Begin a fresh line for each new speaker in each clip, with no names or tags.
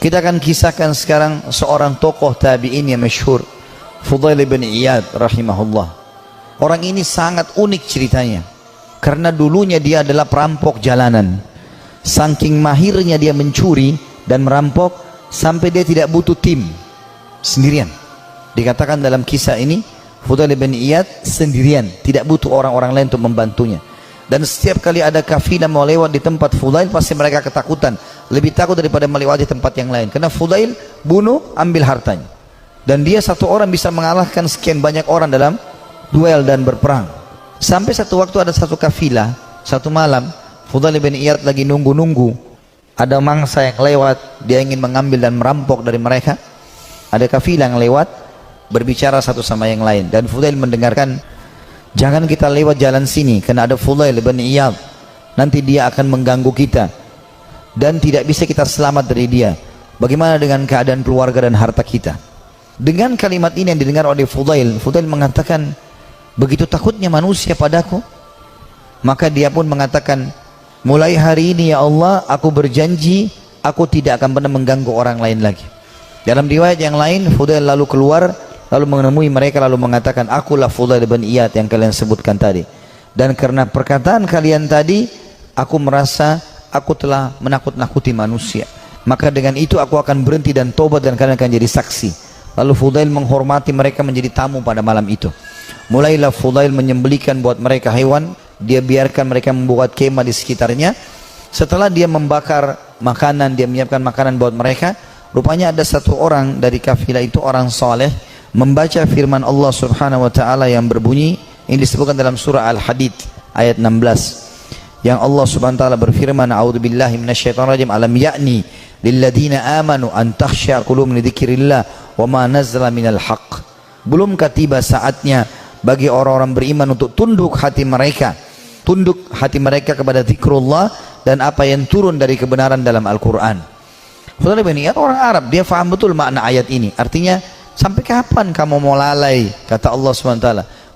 Kita akan kisahkan sekarang seorang tokoh tabi'in yang masyhur, Fudail bin Iyad rahimahullah. Orang ini sangat unik ceritanya, karena dulunya dia adalah perampok jalanan. Saking mahirnya dia mencuri dan merampok sampai dia tidak butuh tim, sendirian. Dikatakan dalam kisah ini, Fudail bin Iyad sendirian, tidak butuh orang-orang lain untuk membantunya. Dan setiap kali ada kafilah mau lewat di tempat Fudail, pasti mereka ketakutan, lebih takut daripada melewati tempat yang lain, karena Fudail bunuh, ambil hartanya. Dan dia satu orang bisa mengalahkan sekian banyak orang dalam duel dan berperang. Sampai satu waktu ada satu kafilah, satu malam Fudail bin Iyad lagi nunggu-nunggu, ada mangsa yang lewat, dia ingin mengambil dan merampok dari mereka. Ada kafilah yang lewat, berbicara satu sama yang lain, dan Fudail mendengarkan, jangan kita lewat jalan sini, karena ada Fudail bin Iyad, nanti dia akan mengganggu kita dan tidak bisa kita selamat dari dia. Bagaimana dengan keadaan keluarga dan harta kita? Dengan kalimat ini yang didengar oleh Fudail, Fudail mengatakan, begitu takutnya manusia padaku. Maka dia pun mengatakan, mulai hari ini ya Allah, aku berjanji aku tidak akan pernah mengganggu orang lain lagi. Dalam riwayat yang lain, Fudail lalu keluar, lalu menemui mereka, lalu mengatakan, akulah Fudail bin Iyad yang kalian sebutkan tadi. Dan karena perkataan kalian tadi, aku merasa aku telah menakut-nakuti manusia. Maka dengan itu aku akan berhenti dan tobat, dan kalian akan jadi saksi. Lalu Fudail menghormati mereka menjadi tamu pada malam itu. Mulailah Fudail menyembelihkan buat mereka hewan. Dia biarkan mereka membuat kemah di sekitarnya. Setelah dia membakar makanan, dia menyiapkan makanan buat mereka. Rupanya ada satu orang dari kafilah itu, orang saleh, membaca firman Allah subhanahu wa ta'ala yang berbunyi, ini disebutkan dalam surah Al-Hadid ayat 16, yang Allah subhanahu wa ta'ala berfirman, a'udzubillahi minasyaitonirrajim, alam ya'ni lilladina amanu an takhsha qulubuhum li dzikrillah wa ma nazala minal haqq. Belumkah tiba saatnya bagi orang-orang beriman untuk tunduk hati mereka kepada zikrullah dan apa yang turun dari kebenaran dalam Al-Quran. Fudail bin Iyad orang Arab, dia faham betul makna ayat ini. Artinya, sampai kapan kamu mau lalai, kata Allah SWT.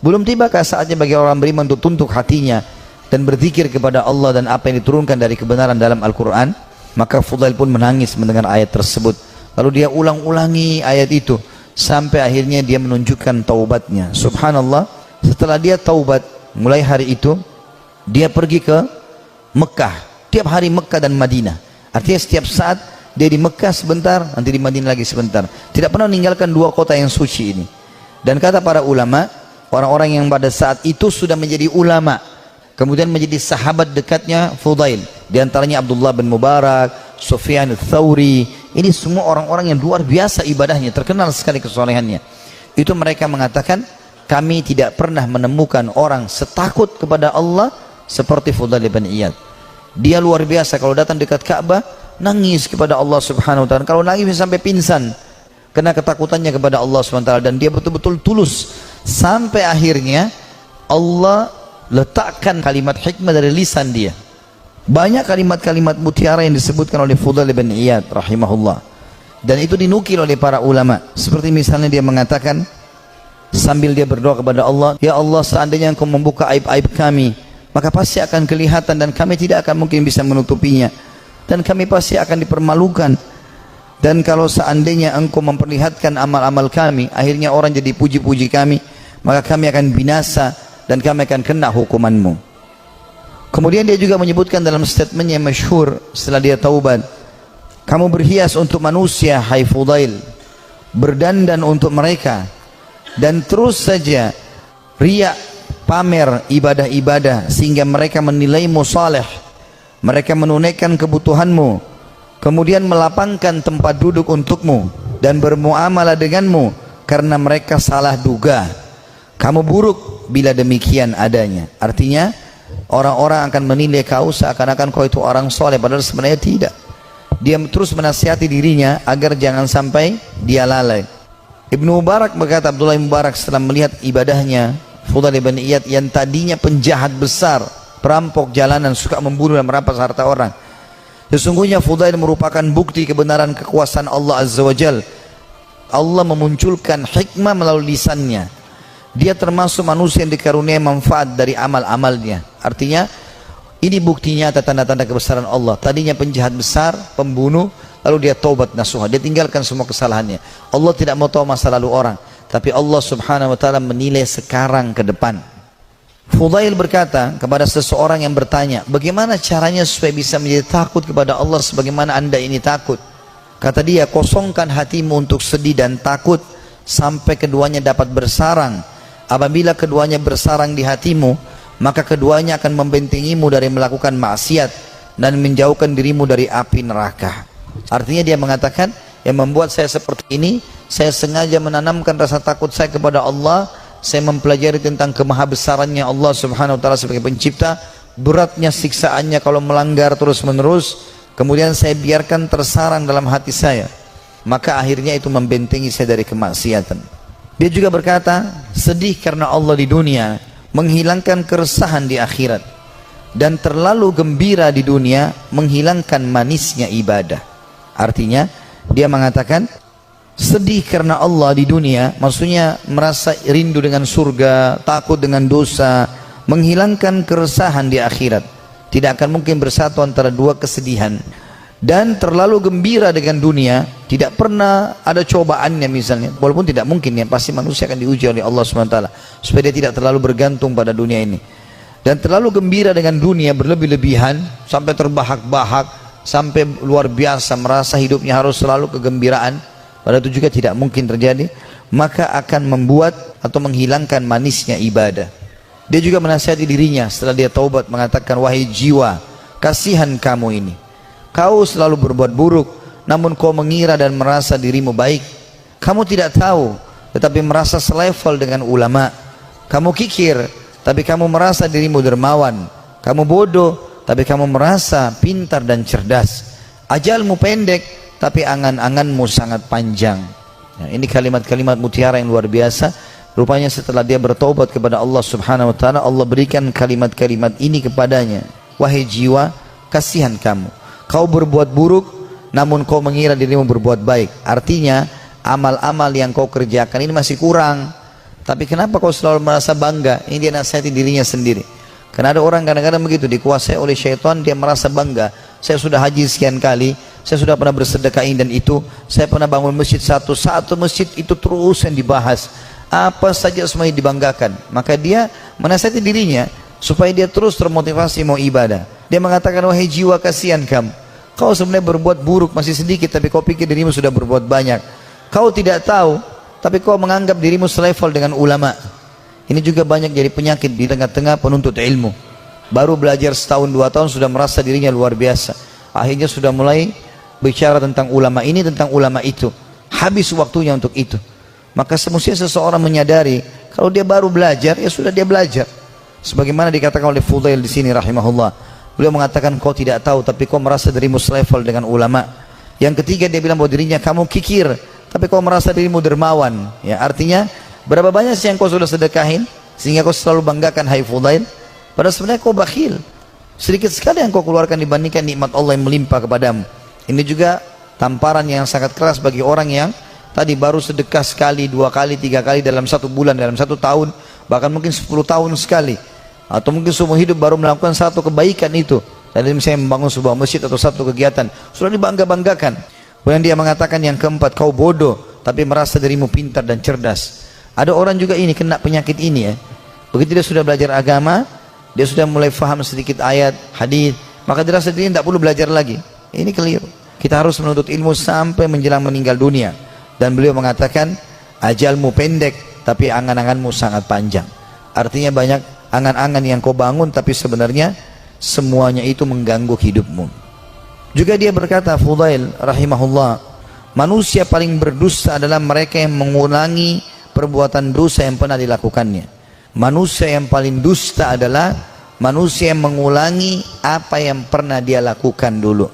Belum tibakah saatnya bagi orang beriman untuk tunduk hatinya dan berzikir kepada Allah dan apa yang diturunkan dari kebenaran dalam Al-Quran? Maka Fudail pun menangis mendengar ayat tersebut. Lalu dia ulang-ulangi ayat itu sampai akhirnya dia menunjukkan taubatnya. Subhanallah, setelah dia taubat, mulai hari itu dia pergi ke Mekah. Tiap hari Mekah dan Madinah. Artinya setiap saat dia di Mekah sebentar, nanti di Madinah lagi sebentar. Tidak pernah meninggalkan dua kota yang suci ini. Dan kata para ulama, orang-orang yang pada saat itu sudah menjadi ulama, kemudian menjadi sahabat dekatnya Fudail, di antaranya Abdullah bin Mubarak, Sufyan ats-Tsauri. Ini semua orang-orang yang luar biasa ibadahnya, terkenal sekali kesolehannya. Itu mereka mengatakan, kami tidak pernah menemukan orang setakut kepada Allah seperti Fudail bin Iyad. Dia luar biasa, kalau datang dekat Ka'bah nangis kepada Allah subhanahu wa ta'ala. Kalau nangis sampai pingsan karena ketakutannya kepada Allah subhanahu wa ta'ala, dan dia betul-betul tulus. Sampai akhirnya Allah letakkan kalimat hikmah dari lisan dia. Banyak kalimat-kalimat mutiara yang disebutkan oleh Fudail bin Iyad rahimahullah, dan itu dinukil oleh para ulama. Seperti misalnya dia mengatakan sambil dia berdoa kepada Allah, ya Allah, seandainya Engkau membuka aib-aib kami, maka pasti akan kelihatan dan kami tidak akan mungkin bisa menutupinya, dan kami pasti akan dipermalukan. Dan kalau seandainya Engkau memperlihatkan amal-amal kami, akhirnya orang jadi puji-puji kami, maka kami akan binasa dan kami akan kena hukuman-Mu. Kemudian dia juga menyebutkan dalam statementnya yang masyhur setelah dia taubat, kamu berhias untuk manusia, hai Fudail, berdandan untuk mereka, dan terus saja riak, pamer ibadah-ibadah sehingga mereka menilaimu saleh. Mereka menunaikan kebutuhanmu, kemudian melapangkan tempat duduk untukmu dan bermuamalah denganmu karena mereka salah duga. Kamu buruk bila demikian adanya. Artinya orang-orang akan menilai kau seakan-akan kau itu orang soleh, padahal sebenarnya tidak. Dia terus menasihati dirinya agar jangan sampai dia lalai. Ibnu Mubarak berkata, Abdullah bin Mubarak setelah melihat ibadahnya Fudail bin Iyad yang tadinya penjahat besar, perampok jalanan, suka membunuh dan merampas harta orang, sesungguhnya Fudail merupakan bukti kebenaran kekuasaan Allah Azza wa Jal. Allah memunculkan hikmah melalui lisannya. Dia termasuk manusia yang dikaruniai manfaat dari amal-amalnya. Artinya ini buktinya, tanda-tanda kebesaran Allah. Tadinya penjahat besar, pembunuh, lalu dia taubat nasuha, dia tinggalkan semua kesalahannya. Allah tidak mau tahu masa lalu orang, tapi Allah subhanahu wa ta'ala menilai sekarang ke depan. Fudail berkata kepada seseorang yang bertanya, bagaimana caranya supaya bisa menjadi takut kepada Allah sebagaimana anda ini takut? Kata dia, kosongkan hatimu untuk sedih dan takut sampai keduanya dapat bersarang. Apabila keduanya bersarang di hatimu, maka keduanya akan membentengimu dari melakukan maksiat dan menjauhkan dirimu dari api neraka. Artinya dia mengatakan, yang membuat saya seperti ini, saya sengaja menanamkan rasa takut saya kepada Allah. Saya mempelajari tentang kemahabesarannya Allah subhanahu wa ta'ala sebagai pencipta, beratnya siksaannya kalau melanggar terus menerus, kemudian saya biarkan tersarang dalam hati saya, maka akhirnya itu membentengi saya dari kemaksiatan. Dia juga berkata, sedih karena Allah di dunia menghilangkan keresahan di akhirat, dan terlalu gembira di dunia menghilangkan manisnya ibadah. Artinya dia mengatakan sedih karena Allah di dunia, maksudnya merasa rindu dengan surga, takut dengan dosa, menghilangkan keresahan di akhirat. Tidak akan mungkin bersatu antara dua kesedihan. Dan terlalu gembira dengan dunia, tidak pernah ada cobaannya misalnya, walaupun tidak mungkin ya, pasti manusia akan diuji oleh Allah SWT supaya dia tidak terlalu bergantung pada dunia ini. Dan terlalu gembira dengan dunia berlebih-lebihan sampai terbahak-bahak, sampai luar biasa merasa hidupnya harus selalu kegembiraan, padahal itu juga tidak mungkin terjadi, maka akan membuat atau menghilangkan manisnya ibadah. Dia juga menasihati dirinya setelah dia taubat, mengatakan, wahai jiwa, kasihan kamu ini, kau selalu berbuat buruk, namun kau mengira dan merasa dirimu baik. Kamu tidak tahu, tetapi merasa selevel dengan ulama. Kamu kikir, tapi kamu merasa dirimu dermawan. Kamu bodoh, tapi kamu merasa pintar dan cerdas. Ajalmu pendek, tapi angan-anganmu sangat panjang. Nah, ini kalimat-kalimat mutiara yang luar biasa. Rupanya setelah dia bertobat kepada Allah subhanahu wa ta'ala, Allah berikan kalimat-kalimat ini kepadanya. Wahai jiwa, kasihan kamu, kau berbuat buruk, namun kau mengira dirimu berbuat baik. Artinya amal-amal yang kau kerjakan ini masih kurang, tapi kenapa kau selalu merasa bangga? Ini dia nasihati dirinya sendiri. Karena ada orang kadang-kadang begitu, dikuasai oleh syaitan, dia merasa bangga. Saya sudah haji sekian kali, saya sudah pernah bersedekah ini dan itu, saya pernah bangun masjid satu masjid itu terus yang dibahas, apa saja semuanya dibanggakan. Maka dia menasihati dirinya supaya dia terus termotivasi mau ibadah. Dia mengatakan, wahai jiwa, kasihan kamu, kau sebenarnya berbuat buruk masih sedikit, tapi kau pikir dirimu sudah berbuat banyak. Kau tidak tahu, tapi kau menganggap dirimu selevel dengan ulama. Ini juga banyak jadi penyakit di tengah-tengah penuntut ilmu. Baru belajar setahun 2 tahun sudah merasa dirinya luar biasa, akhirnya sudah mulai bicara tentang ulama ini, tentang ulama itu, habis waktunya untuk itu. Maka semestinya seseorang menyadari, kalau dia baru belajar, ya sudah dia belajar. Sebagaimana dikatakan oleh Fudail di sini rahimahullah, beliau mengatakan, kau tidak tahu, tapi kau merasa dirimu selevel dengan ulama. Yang ketiga, dia bilang bahwa dirinya, kamu kikir, tapi kau merasa dirimu dermawan. Ya, artinya berapa banyak sih yang kau sudah sedekahin sehingga kau selalu banggakan, hai Fudail? Padahal sebenarnya kau bakhil, sedikit sekali yang kau keluarkan dibandingkan nikmat Allah yang melimpah kepadamu. Ini juga tamparan yang sangat keras bagi orang yang tadi baru sedekah sekali, 2 kali, 3 kali dalam 1 bulan, dalam 1 tahun, bahkan mungkin 10 tahun sekali, atau mungkin seumur hidup baru melakukan 1 kebaikan itu. Dari misalnya membangun sebuah masjid atau 1 kegiatan, sudah dibangga-banggakan. Kemudian dia mengatakan yang keempat, kau bodoh tapi merasa dirimu pintar dan cerdas. Ada orang juga ini kena penyakit ini ya. Begitu dia sudah belajar agama, dia sudah mulai faham sedikit ayat, hadis, maka dia rasa dirinya tidak perlu belajar lagi. Ini keliru. Kita harus menuntut ilmu sampai menjelang meninggal dunia. Dan beliau mengatakan, ajalmu pendek tapi angan-anganmu sangat panjang. Artinya banyak angan-angan yang kau bangun, tapi sebenarnya semuanya itu mengganggu hidupmu. Juga dia berkata, Fudail rahimahullah, manusia paling berdusta adalah mereka yang mengulangi perbuatan dosa yang pernah dilakukannya. Manusia yang paling dusta adalah manusia yang mengulangi apa yang pernah dia lakukan dulu.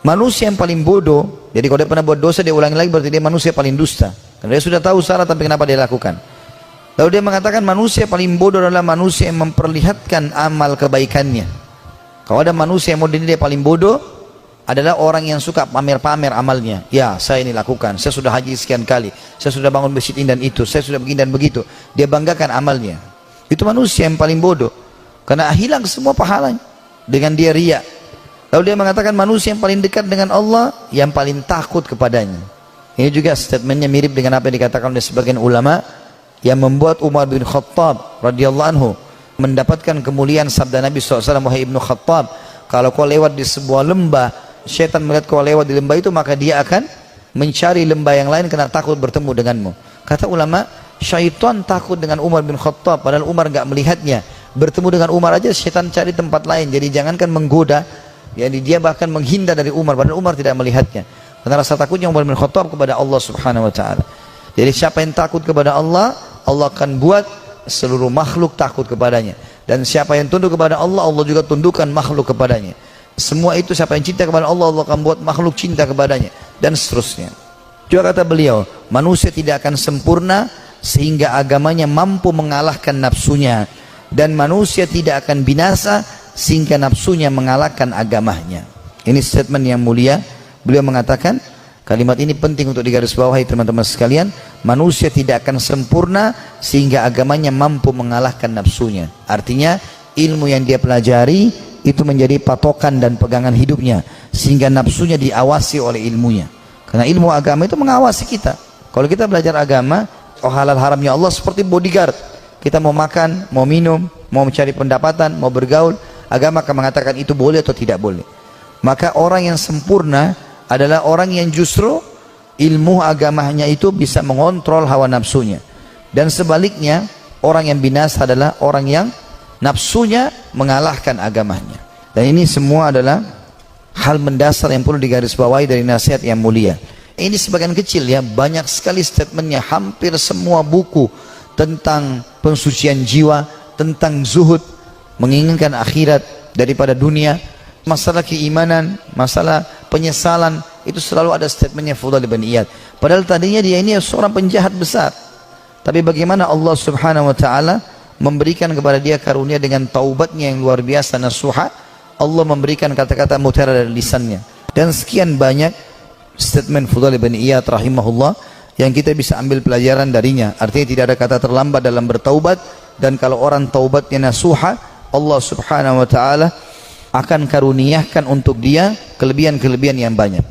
Manusia yang paling bodoh, jadi kalau dia pernah buat dosa dia ulangi lagi, berarti dia manusia paling dusta, karena dia sudah tahu salah tapi kenapa dia lakukan. Lalu dia mengatakan manusia paling bodoh adalah manusia yang memperlihatkan amal kebaikannya. Kalau ada manusia yang mau dinilai paling bodoh, adalah orang yang suka pamer-pamer amalnya. Ya, saya ini lakukan, saya sudah haji sekian kali, saya sudah bangun masjid ini dan itu, saya sudah begini dan begitu. Dia banggakan amalnya. Itu manusia yang paling bodoh, karena hilang semua pahalanya dengan dia riya. Lalu dia mengatakan manusia yang paling dekat dengan Allah yang paling takut kepadanya. Ini juga statementnya mirip dengan apa yang dikatakan oleh sebagian ulama yang membuat Umar bin Khattab radhiyallahu anhu mendapatkan kemuliaan sabda Nabi SAW, wahai Ibnu Khattab, kalau kau lewat di sebuah lembah, syaitan melihat kau lewat di lembah itu, maka dia akan mencari lembah yang lain karena takut bertemu denganmu. Kata ulama, syaitan takut dengan Umar bin Khattab, padahal Umar gak melihatnya. Bertemu dengan Umar aja syaitan cari tempat lain. Jadi jangankan menggoda, jadi dia bahkan menghindar dari Umar, padahal Umar tidak melihatnya. Karena rasa takutnya Umar bin Khattab kepada Allah Subhanahu wa taala. Jadi siapa yang takut kepada Allah, Allah akan buat seluruh makhluk takut kepadanya. Dan siapa yang tunduk kepada Allah, Allah juga tundukkan makhluk kepadanya. Semua itu siapa yang cinta kepada Allah, Allah akan buat makhluk cinta kepadanya, dan seterusnya. Juga kata beliau, manusia tidak akan sempurna sehingga agamanya mampu mengalahkan nafsunya, dan manusia tidak akan binasa sehingga nafsunya mengalahkan agamanya. Ini statement yang mulia. Beliau mengatakan, kalimat ini penting untuk digarisbawahi teman-teman sekalian, manusia tidak akan sempurna sehingga agamanya mampu mengalahkan nafsunya. Artinya ilmu yang dia pelajari itu menjadi patokan dan pegangan hidupnya, sehingga nafsunya diawasi oleh ilmunya. Karena ilmu agama itu mengawasi kita. Kalau kita belajar agama, halal haramnya Allah seperti bodyguard. Kita mau makan, mau minum, mau mencari pendapatan, mau bergaul, agama akan mengatakan itu boleh atau tidak boleh. Maka orang yang sempurna adalah orang yang justru ilmu agamanya itu bisa mengontrol hawa nafsunya. Dan sebaliknya, orang yang binasa adalah orang yang nafsunya mengalahkan agamanya. Dan ini semua adalah hal mendasar yang perlu digarisbawahi dari nasihat yang mulia. Ini sebagian kecil ya, banyak sekali statementnya. Hampir semua buku tentang pensucian jiwa, tentang zuhud, menginginkan akhirat daripada dunia, masalah keimanan, masalah penyesalan, itu selalu ada statementnya Fudail bin Iyad. Padahal tadinya dia ini seorang penjahat besar, tapi bagaimana Allah Subhanahu wa taala memberikan kepada dia karunia dengan taubatnya yang luar biasa nasuha. Allah memberikan kata-kata mutiara dari lisannya. Dan sekian banyak statement Fudail bin Iyad rahimahullah yang kita bisa ambil pelajaran darinya. Artinya tidak ada kata terlambat dalam bertaubat, dan kalau orang taubatnya nasuha, Allah Subhanahu wa taala akan karuniakan untuk dia kelebihan-kelebihan yang banyak.